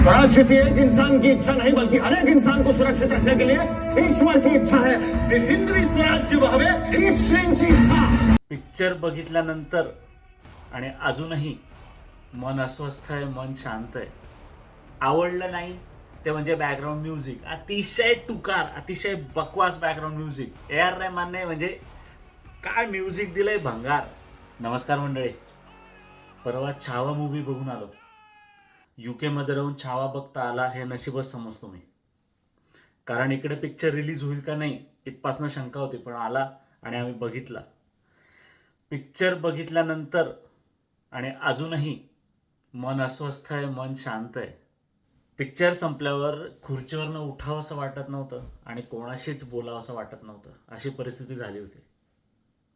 स्वराज किसी एक इंसान की इच्छा नहीं बल्कि हर एक इंसान को सुरक्षित रखने के लिए ईश्वर की इच्छा है. हिंदवी स्वराज्य व्हावे हीच श्रींची इच्छा. पिक्चर बघितल्यानंतर आणि अजूनही मन अस्वस्थ आहे, मन शांत आहे. आवडलं नाही ते म्हणजे बॅकग्राऊंड म्युझिक अतिशय टुकार, अतिशय बकवास बॅकग्राऊंड म्युझिक. AR रहमानने म्हणजे काय म्युझिक दिलंय भंगार. नमस्कार मंडळी, परवा छावा मूवी बघून आलो. UK मध्ये राहून छावा बघता आला हे नशीबच समजतो मी, कारण इकडे पिक्चर रिलीज होईल का नाही इथपासून शंका होती, पण आला आणि आम्ही बघितला. पिक्चर बघितल्यानंतर आणि अजूनही मन अस्वस्थ आहे, मन शांत आहे. पिक्चर संपल्यावर खुर्चीवरनं उठावं असं वाटत नव्हतं आणि कोणाशीच बोलावं असं वाटत नव्हतं, अशी परिस्थिती झाली होती.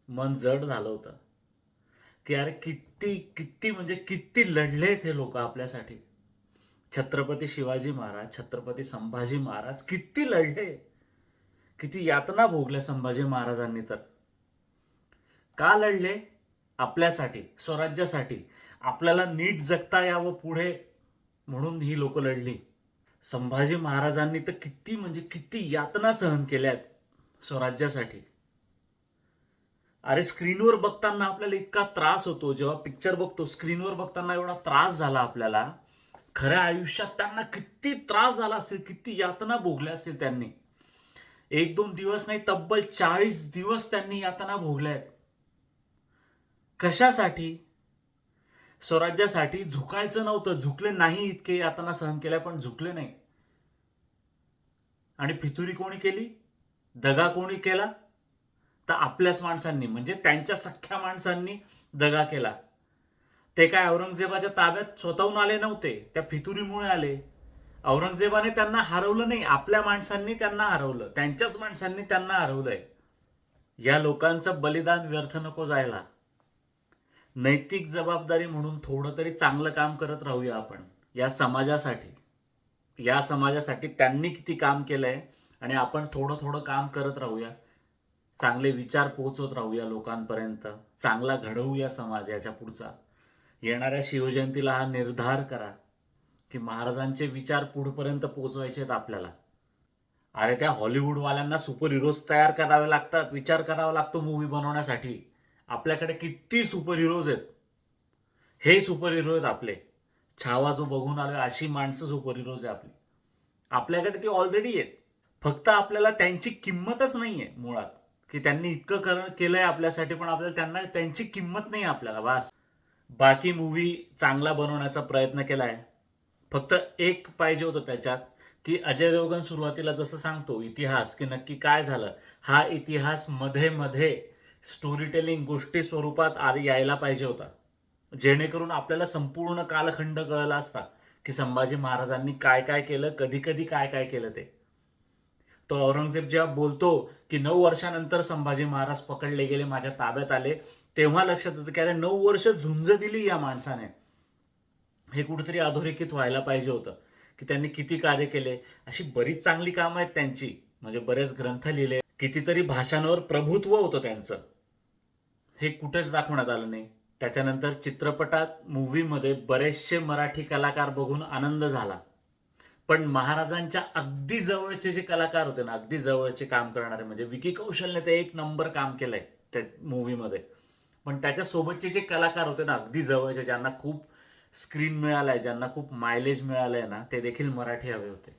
मन जड झालं होतं की अरे किती किती म्हणजे किती लढलेत हे लोक आपल्यासाठी. छत्रपती शिवाजी महाराज, छत्रपती संभाजी महाराज किती लढले, किती यातना भोगल्या संभाजी महाराजांनी. तर का लढले? आपल्यासाठी, स्वराज्यासाठी, आपल्याला नीट जगता यावं पुढे म्हणून ही लोक लढली. संभाजी महाराजांनी तर किती म्हणजे किती यातना सहन केल्यात स्वराज्यासाठी. अरे स्क्रीनवर बघताना आपल्याला इतका त्रास होतो, जेव्हा पिक्चर बघतो स्क्रीनवर बघताना एवढा त्रास झाला आपल्याला, खऱ्या आयुष्यात त्यांना किती त्रास झाला असेल, किती यातना भोगल्या असेल त्यांनी. 1-2 दिवस नाही, तब्बल 40 दिवस त्यांनी यातना भोगल्यात. कशासाठी? स्वराज्यासाठी. झुकायचं नव्हतं, झुकले नाही. इतके यातना सहन केल्या पण झुकले नाही. आणि फितुरी कोणी केली? दगा कोणी केला? तर आपल्याच माणसांनी, म्हणजे त्यांच्या सख्ख्या माणसांनी दगा केला. ते काय औरंगजेबाच्या ताब्यात स्वतःहून आले नव्हते, त्या फितुरीमुळे आले. औरंगजेबाने त्यांना हरवलं नाही, आपल्या माणसांनी त्यांना हरवलं, त्यांच्याच माणसांनी त्यांना हरवलंय. या लोकांचं बलिदान व्यर्थ नको जायला. नैतिक जबाबदारी म्हणून थोडं तरी चांगलं काम करत राहूया आपण या समाजासाठी. या समाजासाठी त्यांनी किती काम केलंय आणि आपण थोडं थोडं काम करत राहूया. चांगले विचार पोहोचवत राहूया लोकांपर्यंत, चांगला घडवूया समाज याच्या पुढचा. येणाऱ्या शिवजयंतीला हा निर्धार करा की महाराजांचे विचार पुढपर्यंत पोहोचवायचे आहेत आपल्याला. अरे त्या हॉलिवूडवाल्यांना सुपर हिरोज तयार करावे लागतात, विचार करावा लागतो मूवी बनवण्यासाठी. आपल्याकडे किती सुपर हिरोज आहेत. हे सुपर हिरो आहेत आपले. छावा जो बघून आलोय अशी माणसं सुपर हिरोज आहे आपली. आपल्याकडे ती ऑलरेडी आहेत, फक्त आपल्याला त्यांची किंमतच नाहीये मुळात. की त्यांनी इतकं केलंय आपल्यासाठी, पण आपल्याला त्यांची किंमत नाही आपल्याला. बस. बाकी मूवी चांगला बनवण्याचा प्रयत्न केलाय, फक्त एक पाहिजे होतं त्याच्यात की अजय देवगण सुरुवातीला जसं सांगतो इतिहास की नक्की काय झालं, हा इतिहास मध्ये मध्ये स्टोरी टेलिंग गोष्टी स्वरूपात यायला पाहिजे होता, जेणेकरून आपल्याला संपूर्ण कालखंड कळला असता की संभाजी महाराजांनी काय काय केलं, कधी कधी काय काय केलं ते. तो औरंगजेब जेव्हा बोलतो की 9 वर्षानंतर संभाजी महाराज पकडले गेले, माझ्या ताब्यात आले, तेव्हा लक्षात येतं की अरे 9 वर्ष झुंज दिली या माणसाने. हे कुठेतरी अधोरेखित व्हायला पाहिजे होतं की त्यांनी किती कार्य केले. अशी बरीच चांगली कामं आहेत त्यांची, म्हणजे बरेच ग्रंथ लिहिले, कितीतरी भाषांवर प्रभुत्व होतं त्यांचं. हे कुठेच दाखवण्यात आलं नाही. त्याच्यानंतर चित्रपटात, मूवीमध्ये बरेचसे मराठी कलाकार बघून आनंद झाला, पण महाराजांच्या अगदी जवळचे जे कलाकार होते ना, अगदी जवळचे काम करणारे, म्हणजे विकी कौशलने ते 1 नंबर काम केलंय त्या मूवीमध्ये, पण त्याच्यासोबतचे जे कलाकार होते ना अगदी जवळचे, ज्यांना खूप स्क्रीन मिळालाय, ज्यांना खूप मायलेज मिळालंय ना, ते देखील मराठी हवे होते.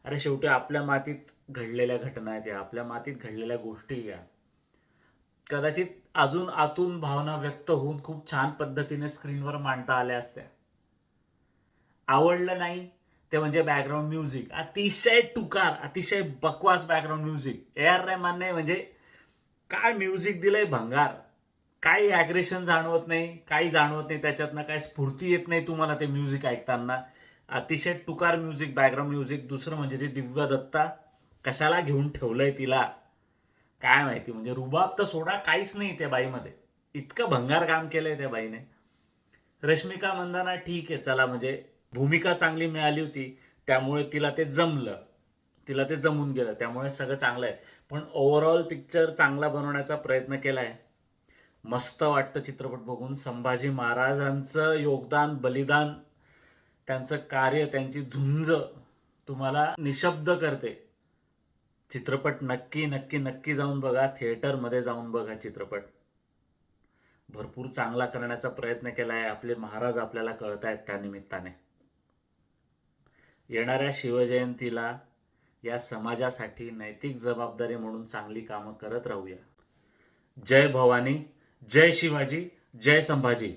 अरे शेवटी आपल्या मातीत घडलेल्या घटना आहेत या, आपल्या मातीत घडलेल्या गोष्टी या. कदाचित अजून आतून भावना व्यक्त होऊन खूप छान पद्धतीने स्क्रीनवर मांडता आल्या असत्या. आवडलं नाही ते म्हणजे बॅकग्राऊंड म्युझिक अतिशय टुकार, अतिशय बकवास बॅकग्राऊंड म्युझिक. AR रहमानने म्हणजे काय म्युझिक दिलंय भंगार. काही ॲग्रेशन जाणवत नाही, काही जाणवत नाही त्याच्यातनं, काय स्फूर्ती येत नाही तुम्हाला ते म्युझिक ऐकताना. अतिशय टुकार म्युझिक, बॅकग्राऊंड म्युझिक. दुसरं म्हणजे ती दिव्या दत्ता कशाला घेऊन ठेवलंय तिला काय माहिती, म्हणजे रुबाब तर सोडा, काहीच नाही त्या बाईमध्ये. इतकं भंगार काम केलंय त्या बाईने. रश्मिका मंदाना ठीक आहे, चला म्हणजे भूमिका चांगली मिळाली होती त्यामुळे तिला ते जमलं, तिला ते जमून गेलं, त्यामुळे सगळं चांगलं आहे. पण ओव्हरऑल पिक्चर चांगला बनवण्याचा प्रयत्न केलाय. मस्त वाटतं चित्रपट बघून. संभाजी महाराजांचं योगदान, बलिदान त्यांचं कार्य, त्यांची झुंज तुम्हाला निशब्द करते. चित्रपट नक्की नक्की नक्की जाऊन बघा. थिएटरमध्ये जाऊन बघा चित्रपट. भरपूर चांगला करण्याचा प्रयत्न केला आहे. आपले महाराज आपल्याला कळत आहेत त्या निमित्ताने. येणाऱ्या शिवजयंतीला या समाजासाठी नैतिक जबाबदारी म्हणून चांगली कामं करत राहूया. जय भवानी, जय शिवाजी, जय संभाजी.